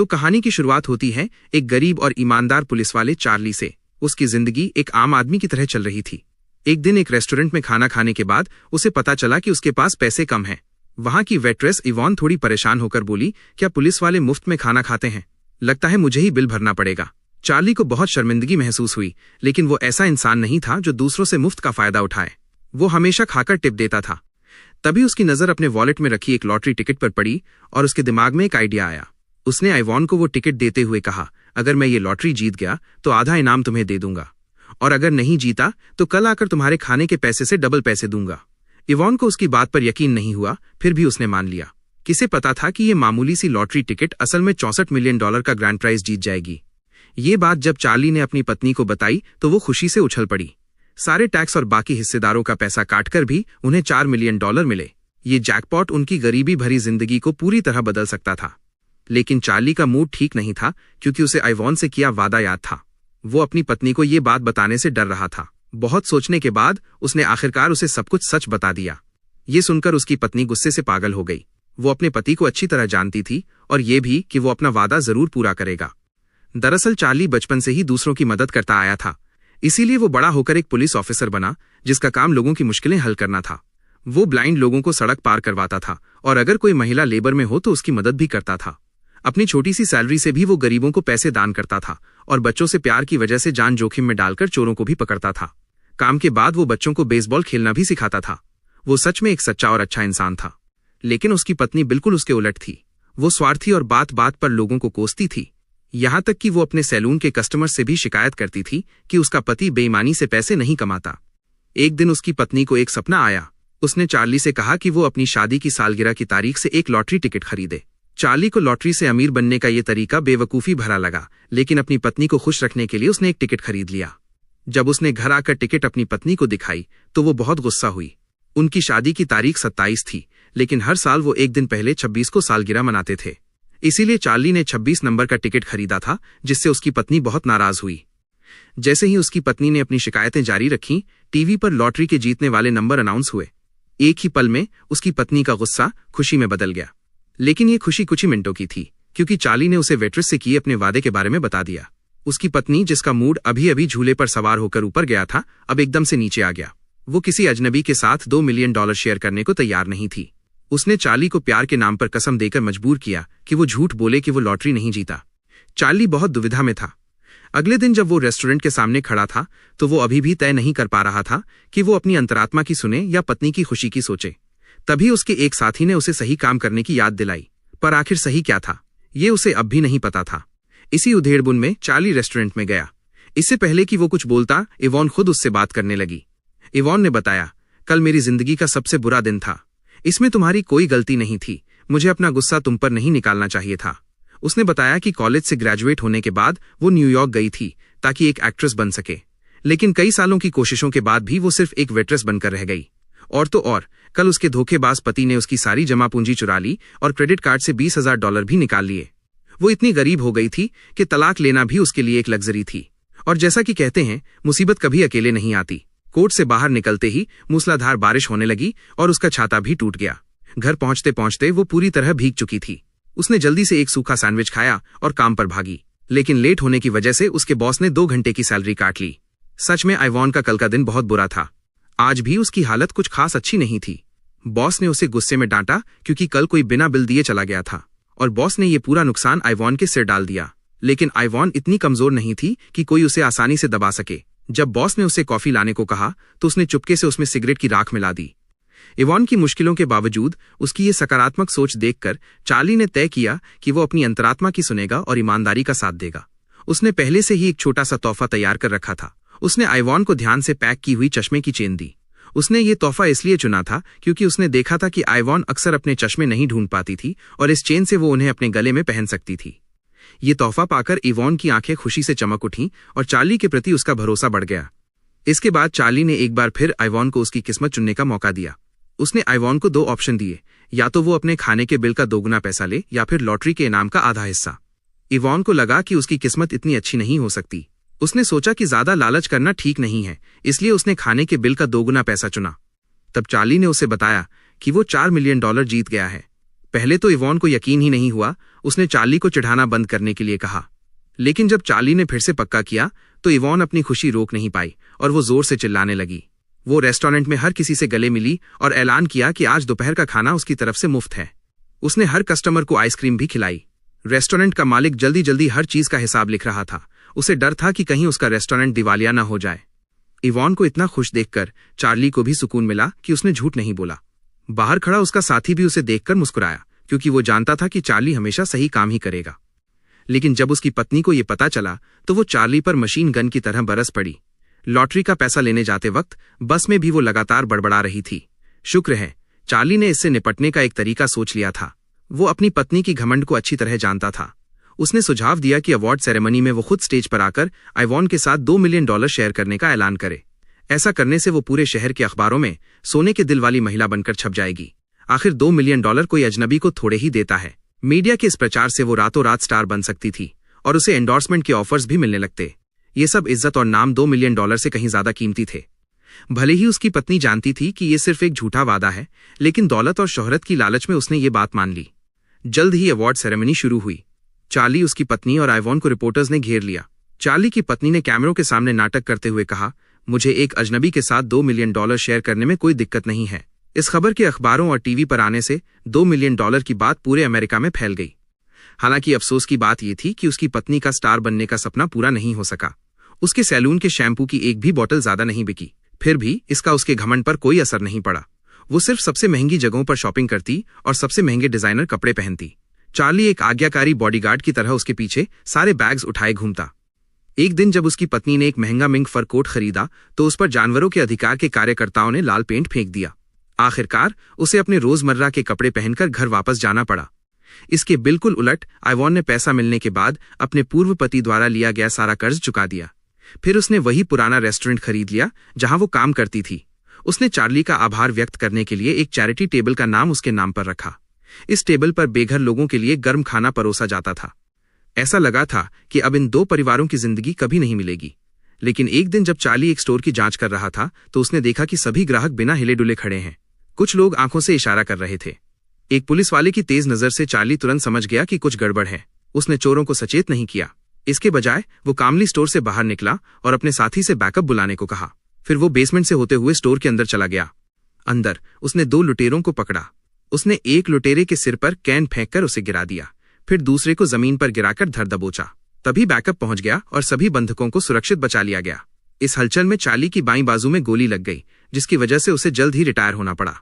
तो कहानी की शुरुआत होती है एक गरीब और ईमानदार पुलिस वाले चार्ली से। उसकी जिंदगी एक आम आदमी की तरह चल रही थी। एक दिन एक रेस्टोरेंट में खाना खाने के बाद उसे पता चला कि उसके पास पैसे कम हैं। वहां की वेट्रेस इवॉन थोड़ी परेशान होकर बोली, क्या पुलिस वाले मुफ्त में खाना खाते हैं? लगता है मुझे ही बिल भरना पड़ेगा। चार्ली को बहुत शर्मिंदगी महसूस हुई, लेकिन वो ऐसा इंसान नहीं था जो दूसरों से मुफ्त का फायदा उठाए। वो हमेशा खाकर टिप देता था। तभी उसकी नजर अपने वॉलेट में रखी एक लॉटरी टिकट पर पड़ी और उसके दिमाग में एक आइडिया आया। उसने आइवॉन को वो टिकट देते हुए कहा, अगर मैं ये लॉटरी जीत गया तो आधा इनाम तुम्हें दे दूंगा, और अगर नहीं जीता तो कल आकर तुम्हारे खाने के पैसे से डबल पैसे दूंगा। इवॉन को उसकी बात पर यकीन नहीं हुआ, फिर भी उसने मान लिया। किसे पता था कि ये मामूली सी लॉटरी टिकट असल में $64 मिलियन का ग्रैंड प्राइज जीत जाएगी। ये बात जब चार्ली ने अपनी पत्नी को बताई तो वो खुशी से उछल पड़ी। सारे टैक्स और बाकी हिस्सेदारों का पैसा काटकर भी उन्हें $4 मिलियन मिले। ये जैकपॉट उनकी गरीबी भरी जिंदगी को पूरी तरह बदल सकता था। लेकिन चार्ली का मूड ठीक नहीं था, क्योंकि उसे आइवॉन से किया वादा याद था। वो अपनी पत्नी को ये बात बताने से डर रहा था। बहुत सोचने के बाद उसने आखिरकार उसे सब कुछ सच बता दिया। ये सुनकर उसकी पत्नी गुस्से से पागल हो गई। वो अपने पति को अच्छी तरह जानती थी और ये भी कि वो अपना वादा जरूर पूरा करेगा। दरअसल चार्ली बचपन से ही दूसरों की मदद करता आया था, इसीलिए वो बड़ा होकर एक पुलिस ऑफिसर बना जिसका काम लोगों की मुश्किलें हल करना था। वो ब्लाइंड लोगों को सड़क पार करवाता था और अगर कोई महिला लेबर में हो तो उसकी मदद भी करता था। अपनी छोटी सी सैलरी से भी वो गरीबों को पैसे दान करता था और बच्चों से प्यार की वजह से जान जोखिम में डालकर चोरों को भी पकड़ता था। काम के बाद वो बच्चों को बेसबॉल खेलना भी सिखाता था। वो सच में एक सच्चा और अच्छा इंसान था। लेकिन उसकी पत्नी बिल्कुल उसके उलट थी। वो स्वार्थी और बात बात पर लोगों को कोसती थी। यहां तक कि वो अपने सैलून के कस्टमर से भी शिकायत करती थी कि उसका पति बेईमानी से पैसे नहीं कमाता। एक दिन उसकी पत्नी को एक सपना आया। उसने चार्ली से कहा कि वो अपनी शादी की सालगिरह की तारीख से एक लॉटरी टिकट खरीदे। चार्ली को लॉटरी से अमीर बनने का ये तरीका बेवकूफ़ी भरा लगा, लेकिन अपनी पत्नी को खुश रखने के लिए उसने एक टिकट खरीद लिया। जब उसने घर आकर टिकट अपनी पत्नी को दिखाई तो वो बहुत गुस्सा हुई। उनकी शादी की तारीख 27 थी, लेकिन हर साल वो एक दिन पहले 26 को सालगिरह मनाते थे। इसीलिए चार्ली ने 26 नंबर का टिकट खरीदा था, जिससे उसकी पत्नी बहुत नाराज हुई। जैसे ही उसकी पत्नी ने अपनी शिकायतें जारी रखीं, टीवी पर लॉटरी के जीतने वाले नंबर अनाउंस हुए। एक ही पल में उसकी पत्नी का गुस्सा खुशी में बदल गया। लेकिन ये खुशी कुछ ही मिनटों की थी, क्योंकि चार्ली ने उसे वेट्रेस से किए अपने वादे के बारे में बता दिया। उसकी पत्नी, जिसका मूड अभी अभी झूले पर सवार होकर ऊपर गया था, अब एकदम से नीचे आ गया। वो किसी अजनबी के साथ $2 मिलियन शेयर करने को तैयार नहीं थी। उसने चार्ली को प्यार के नाम पर कसम देकर मजबूर किया कि वो झूठ बोले कि वो लॉटरी नहीं जीता। चार्ली बहुत दुविधा में था। अगले दिन जब वो रेस्टोरेंट के सामने खड़ा था तो वो अभी भी तय नहीं कर पा रहा था कि वो अपनी अंतरात्मा की सुने या पत्नी की खुशी की सोचे। तभी उसके एक साथी ने उसे सही काम करने की याद दिलाई, पर आखिर सही क्या था ये उसे अब भी नहीं पता था। इसी उधेड़बुन में चार्ली रेस्टोरेंट में गया। इससे पहले कि वो कुछ बोलता, इवॉन खुद उससे बात करने लगी। इवॉन ने बताया, कल मेरी जिंदगी का सबसे बुरा दिन था। इसमें तुम्हारी कोई गलती नहीं थी। मुझे अपना गुस्सा तुम पर नहीं निकालना चाहिए था। उसने बताया कि कॉलेज से ग्रेजुएट होने के बाद वो न्यूयॉर्क गई थी ताकि एक एक्ट्रेस बन सके, लेकिन कई सालों की कोशिशों के बाद भी वो सिर्फ एक वेट्रेस बनकर रह गई। और तो और, कल उसके धोखेबाज पति ने उसकी सारी जमा पूंजी चुरा ली और क्रेडिट कार्ड से $20,000 भी निकाल लिए। वो इतनी गरीब हो गई थी कि तलाक लेना भी उसके लिए एक लग्जरी थी। और जैसा कि कहते हैं, मुसीबत कभी अकेले नहीं आती। कोर्ट से बाहर निकलते ही मूसलाधार बारिश होने लगी और उसका छाता भी टूट गया। घर पहुंचते पहुंचते वो पूरी तरह भीग चुकी थी। उसने जल्दी से एक सूखा सैंडविच खाया और काम पर भागी, लेकिन लेट होने की वजह से उसके बॉस ने 2 घंटे की सैलरी काट ली। सच में आइवॉन का कल का दिन बहुत बुरा था। आज भी उसकी हालत कुछ खास अच्छी नहीं थी। बॉस ने उसे गुस्से में डांटा क्योंकि कल कोई बिना बिल दिए चला गया था और बॉस ने ये पूरा नुकसान आइवॉन के सिर डाल दिया। लेकिन आइवॉन इतनी कमजोर नहीं थी कि कोई उसे आसानी से दबा सके। जब बॉस ने उसे कॉफी लाने को कहा तो उसने चुपके से उसमें सिगरेट की राख मिला दी। इवॉन की मुश्किलों के बावजूद उसकी ये सकारात्मक सोच देखकर चार्ली ने तय किया कि वो अपनी अंतरात्मा की सुनेगा और ईमानदारी का साथ देगा। उसने पहले से ही एक छोटा सा तोहफा तैयार कर रखा था। उसने आइवॉन को ध्यान से पैक की हुई चश्मे की चेन दी। उसने ये तोहफा इसलिए चुना था क्योंकि उसने देखा था कि आइवॉन अक्सर अपने चश्मे नहीं ढूंढ पाती थी और इस चेन से वो उन्हें अपने गले में पहन सकती थी। ये तोहफा पाकर इवॉन की आंखें खुशी से चमक उठीं और चार्ली के प्रति उसका भरोसा बढ़ गया। इसके बाद चार्ली ने एक बार फिर आइवॉन को उसकी किस्मत चुनने का मौका दिया। उसने आइवॉन को 2 ऑप्शन दिए, या तो वो अपने खाने के बिल का 2 गुना पैसा ले या फिर लॉटरी के इनाम का आधा हिस्सा। इवॉन को लगा कि उसकी किस्मत इतनी अच्छी नहीं हो सकती। उसने सोचा कि ज्यादा लालच करना ठीक नहीं है, इसलिए उसने खाने के बिल का 2 गुना पैसा चुना। तब चार्ली ने उसे बताया कि वो $4 मिलियन जीत गया है। पहले तो इवॉन को यकीन ही नहीं हुआ। उसने चार्ली को चिढ़ाना बंद करने के लिए कहा, लेकिन जब चार्ली ने फिर से पक्का किया तो इवॉन अपनी खुशी रोक नहीं पाई और वो जोर से चिल्लाने लगी। वो रेस्टोरेंट में हर किसी से गले मिली और ऐलान किया कि आज दोपहर का खाना उसकी तरफ से मुफ्त है। उसने हर कस्टमर को आइसक्रीम भी खिलाई। रेस्टोरेंट का मालिक जल्दी जल्दी हर चीज का हिसाब लिख रहा था। उसे डर था कि कहीं उसका रेस्टोरेंट दिवालिया न हो जाए। इवॉन को इतना खुश देखकर चार्ली को भी सुकून मिला कि उसने झूठ नहीं बोला। बाहर खड़ा उसका साथी भी उसे देखकर मुस्कुराया, क्योंकि वो जानता था कि चार्ली हमेशा सही काम ही करेगा। लेकिन जब उसकी पत्नी को यह पता चला तो वो चार्ली पर मशीन गन की तरह बरस पड़ी। लॉटरी का पैसा लेने जाते वक्त बस में भी वो लगातार बड़बड़ा रही थी। शुक्र है चार्ली ने इससे निपटने का एक तरीका सोच लिया था। वो अपनी पत्नी की घमंड को अच्छी तरह जानता था। उसने सुझाव दिया कि अवार्ड सेरेमनी में वो खुद स्टेज पर आकर आइवॉन के साथ $2 मिलियन शेयर करने का ऐलान करे। ऐसा करने से वो पूरे शहर के अखबारों में सोने के दिल वाली महिला बनकर छप जाएगी। आखिर $2 मिलियन कोई अजनबी को थोड़े ही देता है। मीडिया के इस प्रचार से वो रातों रात स्टार बन सकती थी और उसे एंडोर्समेंट के ऑफर्स भी मिलने लगते। ये सब इज्जत और नाम $2 मिलियन से कहीं ज्यादा कीमती थे। भले ही उसकी पत्नी जानती थी कि ये सिर्फ एक झूठा वादा है, लेकिन दौलत और शोहरत की लालच में उसने ये बात मान ली। जल्द ही अवार्ड सेरेमनी शुरू हुई। चार्ली, उसकी पत्नी और आइवॉन को रिपोर्टर्स ने घेर लिया। चार्ली की पत्नी ने कैमरों के सामने नाटक करते हुए कहा, मुझे एक अजनबी के साथ $2 मिलियन शेयर करने में कोई दिक्कत नहीं है। इस खबर के अखबारों और टीवी पर आने से $2 मिलियन की बात पूरे अमेरिका में फैल गई। हालांकि अफसोस की बात यह थी कि उसकी पत्नी का स्टार बनने का सपना पूरा नहीं हो सका। उसके सैलून के शैम्पू की एक भी बोतल ज्यादा नहीं बिकी। फिर भी इसका उसके घमंड पर कोई असर नहीं पड़ा। वो सिर्फ सबसे महंगी जगहों पर शॉपिंग करती और सबसे महंगे डिजाइनर कपड़े पहनती। चार्ली एक आज्ञाकारी बॉडीगार्ड की तरह उसके पीछे सारे बैग्स उठाए घूमता। एक दिन जब उसकी पत्नी ने एक महंगा मिंक फर कोट खरीदा तो उस पर जानवरों के अधिकार के कार्यकर्ताओं ने लाल पेंट फेंक दिया। आखिरकार उसे अपने रोजमर्रा के कपड़े पहनकर घर वापस जाना पड़ा। इसके बिल्कुल उलट आइवॉन ने पैसा मिलने के बाद अपने पूर्व पति द्वारा लिया गया सारा कर्ज चुका दिया। फिर उसने वही पुराना रेस्टोरेंट खरीद लिया जहां वो काम करती थी। उसने चार्ली का आभार व्यक्त करने के लिए एक चैरिटी टेबल का नाम उसके नाम पर रखा। इस टेबल पर बेघर लोगों के लिए गर्म खाना परोसा जाता था। ऐसा लगा था कि अब इन दो परिवारों की जिंदगी कभी नहीं मिलेगी। लेकिन एक दिन जब चार्ली एक स्टोर की जांच कर रहा था तो उसने देखा कि सभी ग्राहक बिना हिले डुले खड़े हैं। कुछ लोग आंखों से इशारा कर रहे थे। एक पुलिस वाले की तेज नजर से चार्ली तुरंत समझ गया कि कुछ गड़बड़ है। उसने चोरों को सचेत नहीं किया। इसके बजाय वो कामली स्टोर से बाहर निकला और अपने साथी से बैकअप बुलाने को कहा। फिर वो बेसमेंट से होते हुए स्टोर के अंदर चला गया। अंदर उसने 2 लुटेरों को पकड़ा। उसने एक लुटेरे के सिर पर कैन फेंककर उसे गिरा दिया, फिर दूसरे को जमीन पर गिराकर धर दबोचा। तभी बैकअप पहुंच गया और सभी बंधकों को सुरक्षित बचा लिया गया। इस हलचल में चार्ली की बाईं बाजू में गोली लग गई, जिसकी वजह से उसे जल्द ही रिटायर होना पड़ा।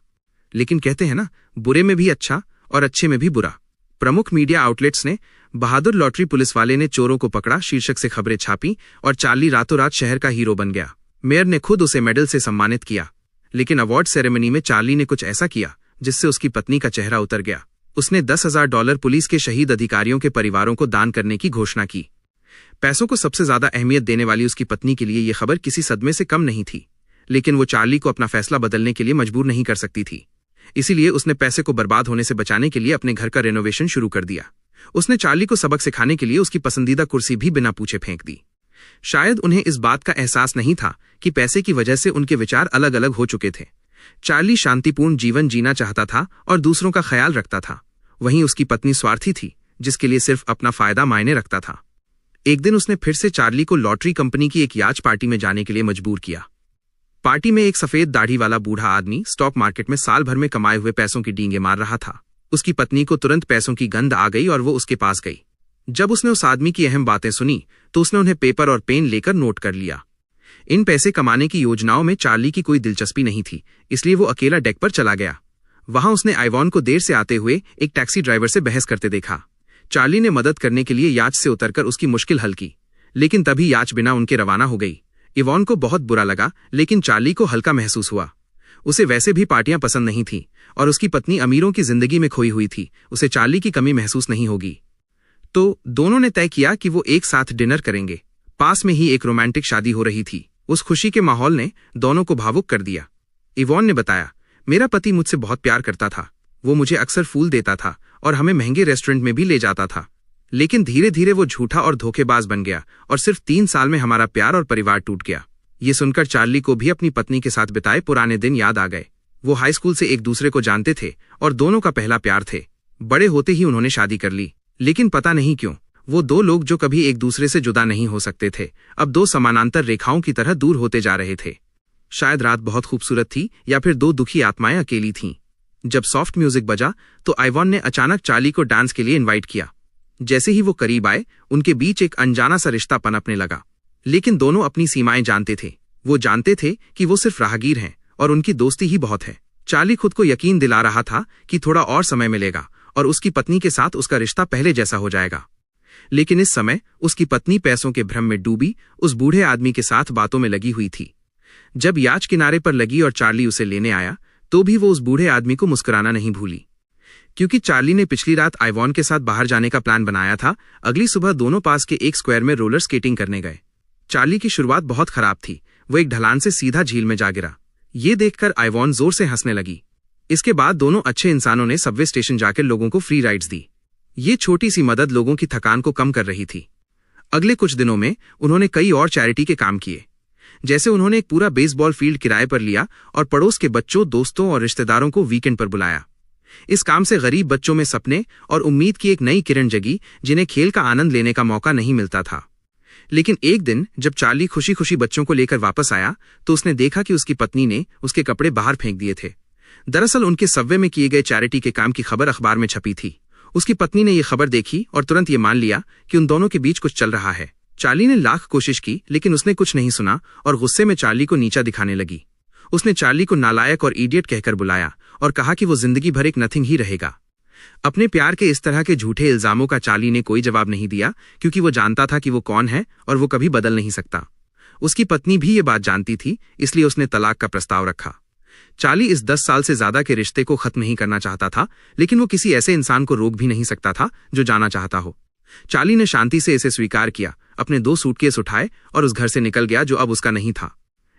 लेकिन कहते हैं ना, बुरे में भी अच्छा और अच्छे में भी बुरा। प्रमुख मीडिया आउटलेट्स ने बहादुर लॉटरी पुलिस वाले ने चोरों को पकड़ा शीर्षक से खबरें छापी और चार्ली रातों रात शहर का हीरो बन गया। मेयर ने खुद उसे मेडल से सम्मानित किया। लेकिन अवार्ड सेरेमनी में चार्ली ने कुछ ऐसा किया जिससे उसकी पत्नी का चेहरा उतर गया। उसने $10,000 पुलिस के शहीद अधिकारियों के परिवारों को दान करने की घोषणा की। पैसों को सबसे ज्यादा अहमियत देने वाली उसकी पत्नी के लिए यह खबर किसी सदमे से कम नहीं थी। लेकिन वो चार्ली को अपना फैसला बदलने के लिए मजबूर नहीं कर सकती थी। इसीलिए उसने पैसे को बर्बाद होने से बचाने के लिए अपने घर का रेनोवेशन शुरू कर दिया। उसने चार्ली को सबक सिखाने के लिए उसकी पसंदीदा कुर्सी भी बिना पूछे फेंक दी। शायद उन्हें इस बात का एहसास नहीं था कि पैसे की वजह से उनके विचार अलग अलग हो चुके थे। चार्ली शांतिपूर्ण जीवन जीना चाहता था और दूसरों का ख्याल रखता था। वहीं उसकी पत्नी स्वार्थी थी, जिसके लिए सिर्फ अपना फायदा मायने रखता था। एक दिन उसने फिर से चार्ली को लॉटरी कंपनी की एक याच पार्टी में जाने के लिए मजबूर किया। पार्टी में एक सफेद दाढ़ी वाला बूढ़ा आदमी स्टॉक मार्केट में साल भर में कमाए हुए पैसों की डींगे मार रहा था। उसकी पत्नी को तुरंत पैसों की गंध आ गई और वो उसके पास गई। जब उसने उस आदमी की अहम बातें सुनी तो उसने उन्हें पेपर और पेन लेकर नोट कर लिया। इन पैसे कमाने की योजनाओं में चार्ली की कोई दिलचस्पी नहीं थी, इसलिए वो अकेला डेक पर चला गया। वहां उसने आइवॉन को देर से आते हुए एक टैक्सी ड्राइवर से बहस करते देखा। चार्ली ने मदद करने के लिए याच से उतरकर उसकी मुश्किल हल की, लेकिन तभी याच बिना उनके रवाना हो गई। इवॉन को बहुत बुरा लगा, लेकिन चार्ली को हल्का महसूस हुआ। उसे वैसे भी पार्टियां पसंद नहीं थीं और उसकी पत्नी अमीरों की जिंदगी में खोई हुई थी। उसे चार्ली की कमी महसूस नहीं होगी। तो दोनों ने तय किया कि वो एक साथ डिनर करेंगे। पास में ही एक रोमांटिक शादी हो रही थी। उस खुशी के माहौल ने दोनों को भावुक कर दिया। इवॉन ने बताया, मेरा पति मुझसे बहुत प्यार करता था। वो मुझे अक्सर फूल देता था और हमें महंगे रेस्टोरेंट में भी ले जाता था। लेकिन धीरे धीरे वो झूठा और धोखेबाज बन गया और सिर्फ 3 साल में हमारा प्यार और परिवार टूट गया। ये सुनकर चार्ली को भी अपनी पत्नी के साथ बिताए पुराने दिन याद आ गए। वो हाई स्कूल से एक दूसरे को जानते थे और दोनों का पहला प्यार थे। बड़े होते ही उन्होंने शादी कर ली, लेकिन पता नहीं क्यों वो दो लोग जो कभी एक दूसरे से जुदा नहीं हो सकते थे, अब दो समानांतर रेखाओं की तरह दूर होते जा रहे थे। शायद रात बहुत खूबसूरत थी या फिर दो दुखी आत्माएं अकेली थीं। जब सॉफ्ट म्यूजिक बजा तो आइवॉन ने अचानक चार्ली को डांस के लिए इनवाइट किया। जैसे ही वो करीब आए, उनके बीच एक अनजाना सा रिश्ता पनपने लगा। लेकिन दोनों अपनी सीमाएं जानते थे। वो जानते थे कि वो सिर्फ राहगीर हैं और उनकी दोस्ती ही बहुत है। चार्ली खुद को यकीन दिला रहा था कि थोड़ा और समय मिलेगा और उसकी पत्नी के साथ उसका रिश्ता पहले जैसा हो जाएगा। लेकिन इस समय उसकी पत्नी पैसों के भ्रम में डूबी उस बूढ़े आदमी के साथ बातों में लगी हुई थी। जब याच किनारे पर लगी और चार्ली उसे लेने आया तो भी वो उस बूढ़े आदमी को मुस्कुराना नहीं भूली, क्योंकि चार्ली ने पिछली रात आइवॉन के साथ बाहर जाने का प्लान बनाया था। अगली सुबह दोनों पास के एक स्क्वायर में रोलर स्केटिंग करने गए। चार्ली की शुरुआत बहुत खराब थी। वो एक ढलान से सीधा झील में जा गिरा। ये देखकर आइवॉन जोर से हंसने लगी। इसके बाद दोनों अच्छे इंसानों ने सबवे स्टेशन जाकर लोगों को फ्री राइड्स दी। ये छोटी सी मदद लोगों की थकान को कम कर रही थी। अगले कुछ दिनों में उन्होंने कई और चैरिटी के काम किए। जैसे उन्होंने एक पूरा बेसबॉल फील्ड किराए पर लिया और पड़ोस के बच्चों, दोस्तों और रिश्तेदारों को वीकेंड पर बुलाया। इस काम से गरीब बच्चों में सपने और उम्मीद की एक नई किरण जगी, जिन्हें खेल का आनंद लेने का मौका नहीं मिलता था। लेकिन एक दिन जब चार्ली खुशी खुशी बच्चों को लेकर वापस आया तो उसने देखा कि उसकी पत्नी ने उसके कपड़े बाहर फेंक दिए थे। दरअसल उनके सबवे में किए गए चैरिटी के काम की खबर अखबार में छपी थी। उसकी पत्नी ने यह खबर देखी और तुरंत ये मान लिया कि उन दोनों के बीच कुछ चल रहा है। चार्ली ने लाख कोशिश की, लेकिन उसने कुछ नहीं सुना और गुस्से में चार्ली को नीचा दिखाने लगी। उसने चार्ली को नालायक और इडियट कहकर बुलाया और कहा कि वो जिंदगी भर एक नथिंग ही रहेगा। अपने प्यार के इस तरह के झूठे इल्जामों का चार्ली ने कोई जवाब नहीं दिया, क्योंकि वो जानता था कि वो कौन है और वो कभी बदल नहीं सकता। उसकी पत्नी भी ये बात जानती थी, इसलिए उसने तलाक का प्रस्ताव रखा। चार्ली इस 10 साल से ज्यादा के रिश्ते को खत्म नहीं करना चाहता था, लेकिन वो किसी ऐसे इंसान को रोक भी नहीं सकता था जो जाना चाहता हो। चार्ली ने शांति से इसे स्वीकार किया, अपने 2 सूटकेस उठाए और उस घर से निकल गया जो अब उसका नहीं था।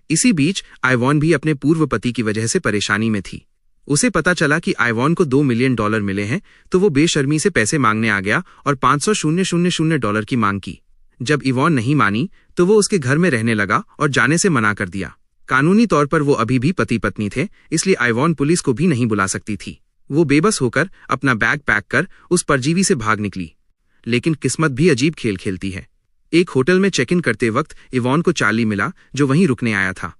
इसी बीच आइवॉन भी अपने पूर्व पति की वजह से परेशानी में थी। उसे पता चला कि आइवॉन को $2 मिलियन मिले हैं, तो वो बेशर्मी से पैसे मांगने आ गया और $500,000 की मांग की। जब इवॉन नहीं मानी तो वो उसके घर में रहने लगा और जाने से मना कर दिया। कानूनी तौर पर वो अभी भी पति पत्नी थे, इसलिए आइवॉन पुलिस को भी नहीं बुला सकती थी। वो बेबस होकर अपना बैग पैक कर उस परजीवी से भाग निकली। लेकिन किस्मत भी अजीब खेल खेलती है। एक होटल में चेक इन करते वक्त इवॉन को चार्ली मिला, जो वहीं रुकने आया था।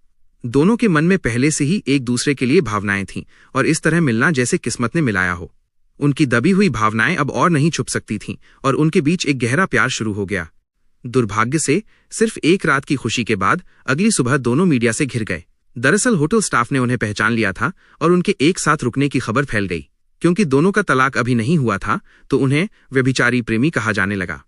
दोनों के मन में पहले से ही एक दूसरे के लिए भावनाएं थीं और इस तरह मिलना जैसे किस्मत ने मिलाया हो। उनकी दबी हुई भावनाएं अब और नहीं छुप सकती थीं और उनके बीच एक गहरा प्यार शुरू हो गया। दुर्भाग्य से सिर्फ एक रात की खुशी के बाद अगली सुबह दोनों मीडिया से घिर गए। दरअसल होटल स्टाफ ने उन्हें पहचान लिया था और उनके एक साथ रुकने की खबर फैल गई। क्योंकि दोनों का तलाक अभी नहीं हुआ था तो उन्हें व्यभिचारी प्रेमी कहा जाने लगा।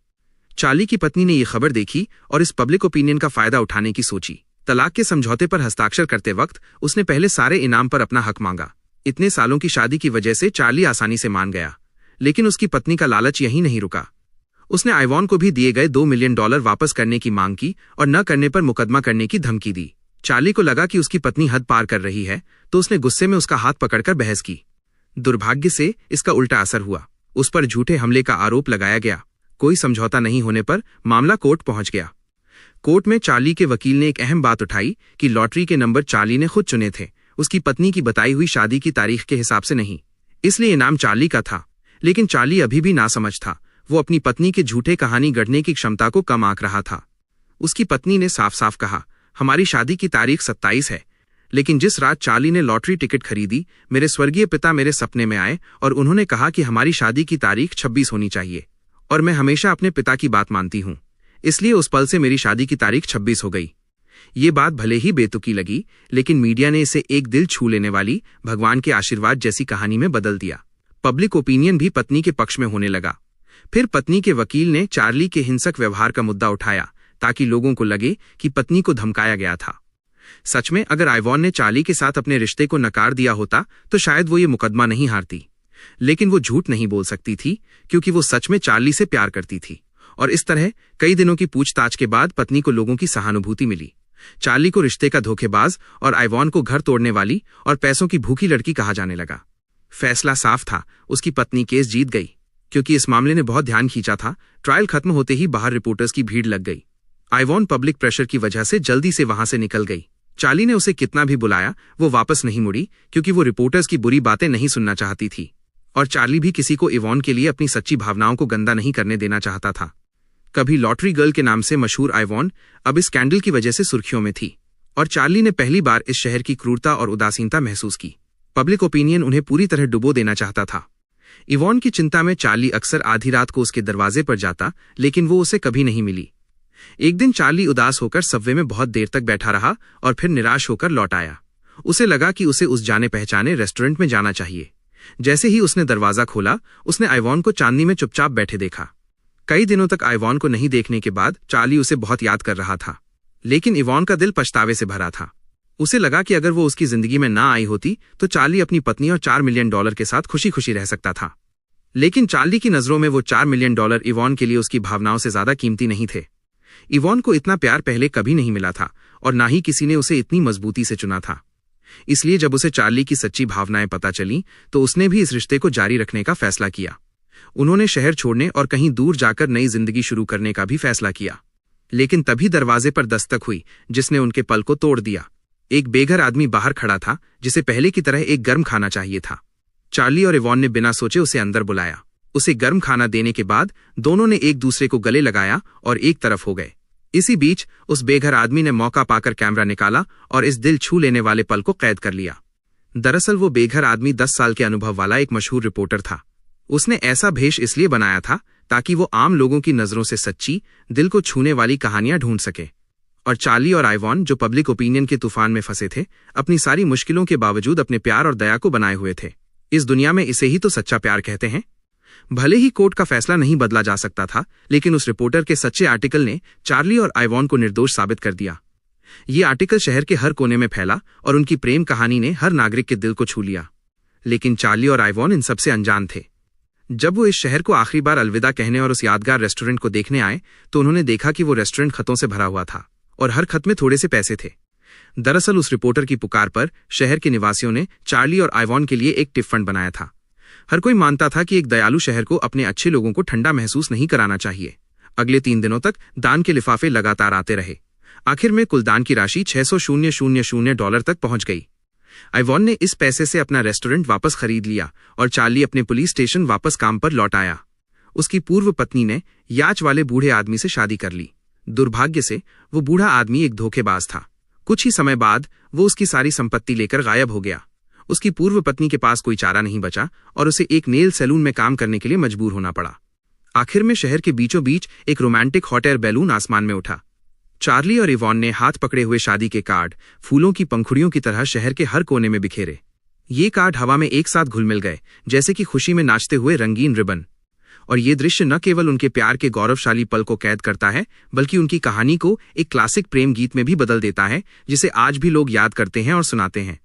चार्ली की पत्नी ने यह खबर देखी और इस पब्लिक ओपिनियन का फायदा उठाने की सोची। तलाक के समझौते पर हस्ताक्षर करते वक्त उसने पहले सारे इनाम पर अपना हक मांगा। इतने सालों की शादी की वजह से चार्ली आसानी से मान गया, लेकिन उसकी पत्नी का लालच यहीं नहीं रुका। उसने आइवॉन को भी दिए गए $2 मिलियन वापस करने की मांग की और न करने पर मुकदमा करने की धमकी दी। चार्ली को लगा कि उसकी पत्नी हद पार कर रही है, तो उसने गुस्से में उसका हाथ पकड़कर बहस की। दुर्भाग्य से इसका उल्टा असर हुआ। उस पर झूठे हमले का आरोप लगाया गया। कोई समझौता नहीं होने पर मामला कोर्ट पहुंच गया। कोर्ट में चार्ली के वकील ने एक अहम बात उठाई कि लॉटरी के नंबर चार्ली ने खुद चुने थे, उसकी पत्नी की बताई हुई शादी की तारीख के हिसाब से नहीं। इसलिए इनाम चार्ली का था। लेकिन चार्ली अभी भी नासमझ था। वो अपनी पत्नी के झूठे कहानी गढ़ने की क्षमता को कम आंक रहा था। उसकी पत्नी ने साफ साफ कहा, हमारी शादी की तारीख 27 है। लेकिन जिस रात चार्ली ने लॉटरी टिकट खरीदी, मेरे स्वर्गीय पिता मेरे सपने में आए और उन्होंने कहा कि हमारी शादी की तारीख 26 होनी चाहिए। और मैं हमेशा अपने पिता की बात मानती हूँ, इसलिए उस पल से मेरी शादी की तारीख 26 हो गई। ये बात भले ही बेतुकी लगी, लेकिन मीडिया ने इसे एक दिल छू लेने वाली भगवान के आशीर्वाद जैसी कहानी में बदल दिया। पब्लिक ओपिनियन भी पत्नी के पक्ष में होने लगा। फिर पत्नी के वकील ने चार्ली के हिंसक व्यवहार का मुद्दा उठाया ताकि लोगों को लगे कि पत्नी को धमकाया गया था। सच में अगर आइवॉन ने चार्ली के साथ अपने रिश्ते को नकार दिया होता तो शायद वो ये मुकदमा नहीं हारती। लेकिन वो झूठ नहीं बोल सकती थी, क्योंकि वो सच में चार्ली से प्यार करती थी। और इस तरह कई दिनों की पूछताछ के बाद पत्नी को लोगों की सहानुभूति मिली। चार्ली को रिश्ते का धोखेबाज और आइवॉन को घर तोड़ने वाली और पैसों की भूखी लड़की कहा जाने लगा। फैसला साफ था, उसकी पत्नी केस जीत गई। क्योंकि इस मामले ने बहुत ध्यान खींचा था, ट्रायल खत्म होते ही बाहर रिपोर्टर्स की भीड़ लग गई। आइवॉन पब्लिक प्रेशर की वजह से जल्दी से वहां से निकल गई। चार्ली ने उसे कितना भी बुलाया, वो वापस नहीं मुड़ी, क्योंकि वो रिपोर्टर्स की बुरी बातें नहीं सुनना चाहती थी। और चार्ली भी किसी को इवॉन के लिए अपनी सच्ची भावनाओं को गंदा नहीं करने देना चाहता था। कभी लॉटरी गर्ल के नाम से मशहूर आइवॉन अब इस स्कैंडल की वजह से सुर्खियों में थी, और चार्ली ने पहली बार इस शहर की क्रूरता और उदासीनता महसूस की। पब्लिक ओपिनियन उन्हें पूरी तरह डुबो देना चाहता था। इवॉन की चिंता में चार्ली अक्सर आधी रात को उसके दरवाजे पर जाता, लेकिन वो उसे कभी नहीं मिली। एक दिन चार्ली उदास होकर सबवे में बहुत देर तक बैठा रहा और फिर निराश होकर लौट आया। उसे लगा कि उसे उस जाने पहचाने रेस्टोरेंट में जाना चाहिए। जैसे ही उसने दरवाजा खोला, उसने आइवॉन को चांदनी में चुपचाप बैठे देखा। कई दिनों तक आइवॉन को नहीं देखने के बाद चार्ली उसे बहुत याद कर रहा था, लेकिन इवॉन का दिल पछतावे से भरा था। उसे लगा कि अगर वो उसकी जिंदगी में ना आई होती तो चार्ली अपनी पत्नी और $4 मिलियन के साथ खुशी खुशी रह सकता था। लेकिन चार्ली की नजरों में वो $4 मिलियन इवॉन के लिए उसकी भावनाओं से ज्यादा कीमती नहीं थे। इवॉन को इतना प्यार पहले कभी नहीं मिला था, और ना ही किसी ने उसे इतनी मजबूती से चुना था। इसलिए जब उसे चार्ली की सच्ची भावनाएं पता चली तो उसने भी इस रिश्ते को जारी रखने का फैसला किया। उन्होंने शहर छोड़ने और कहीं दूर जाकर नई जिंदगी शुरू करने का भी फैसला किया। लेकिन तभी दरवाजे पर दस्तक हुई, जिसने उनके पल को तोड़ दिया। एक बेघर आदमी बाहर खड़ा था, जिसे पहले की तरह एक गर्म खाना चाहिए था। चार्ली और इवॉन ने बिना सोचे उसे अंदर बुलाया। उसे गर्म खाना देने के बाद दोनों ने एक दूसरे को गले लगाया और एक तरफ हो गए। इसी बीच उस बेघर आदमी ने मौका पाकर कैमरा निकाला और इस दिल छू लेने वाले पल को कैद कर लिया। दरअसल वो बेघर आदमी 10 साल के अनुभव वाला एक मशहूर रिपोर्टर था। उसने ऐसा भेष इसलिए बनाया था ताकि वो आम लोगों की नजरों से सच्ची, दिल को छूने वाली कहानियां ढूंढ सके। और चार्ली और आइवॉन, जो पब्लिक ओपिनियन के तूफान में फंसे थे, अपनी सारी मुश्किलों के बावजूद अपने प्यार और दया को बनाए हुए थे। इस दुनिया में इसे ही तो सच्चा प्यार कहते हैं। भले ही कोर्ट का फैसला नहीं बदला जा सकता था, लेकिन उस रिपोर्टर के सच्चे आर्टिकल ने चार्ली और आइवॉन को निर्दोष साबित कर दिया। ये आर्टिकल शहर के हर कोने में फैला और उनकी प्रेम कहानी ने हर नागरिक के दिल को छू लिया। लेकिन चार्ली और आइवॉन इन सबसे अनजान थे। जब वो इस शहर को आखिरी बार अलविदा कहने और उस यादगार रेस्टोरेंट को देखने आए तो उन्होंने देखा कि वो रेस्टोरेंट खतों से भरा हुआ था और हर खत में थोड़े से पैसे थे। दरअसल उस रिपोर्टर की पुकार पर शहर के निवासियों ने चार्ली और आइवॉन के लिए एक टिप फंड बनाया था। हर कोई मानता था कि एक दयालु शहर को अपने अच्छे लोगों को ठंडा महसूस नहीं कराना चाहिए। अगले 3 दिनों तक दान के लिफाफे लगातार आते रहे। आखिर में कुल दान की राशि $600,000 तक पहुंच गई। आइवॉन ने इस पैसे से अपना रेस्टोरेंट वापस खरीद लिया और चार्ली अपने पुलिस स्टेशन वापस काम पर लौट आया। उसकी पूर्व पत्नी ने याच वाले बूढ़े आदमी से शादी कर ली। दुर्भाग्य से वो बूढ़ा आदमी एक धोखेबाज था। कुछ ही समय बाद वो उसकी सारी संपत्ति लेकर गायब हो गया। उसकी पूर्व पत्नी के पास कोई चारा नहीं बचा और उसे एक नेल सैलून में काम करने के लिए मजबूर होना पड़ा। आखिर में शहर के बीचों बीच एक रोमांटिक हॉट एयर बैलून आसमान में उठा। चार्ली और इवॉन ने हाथ पकड़े हुए शादी के कार्ड फूलों की पंखुड़ियों की तरह शहर के हर कोने में बिखेरे। ये कार्ड हवा में एक साथ घुल मिल गए, जैसे कि खुशी में नाचते हुए रंगीन रिबन। और ये दृश्य न केवल उनके प्यार के गौरवशाली पल को कैद करता है, बल्कि उनकी कहानी को एक क्लासिक प्रेम गीत में भी बदल देता है, जिसे आज भी लोग याद करते हैं और सुनाते हैं।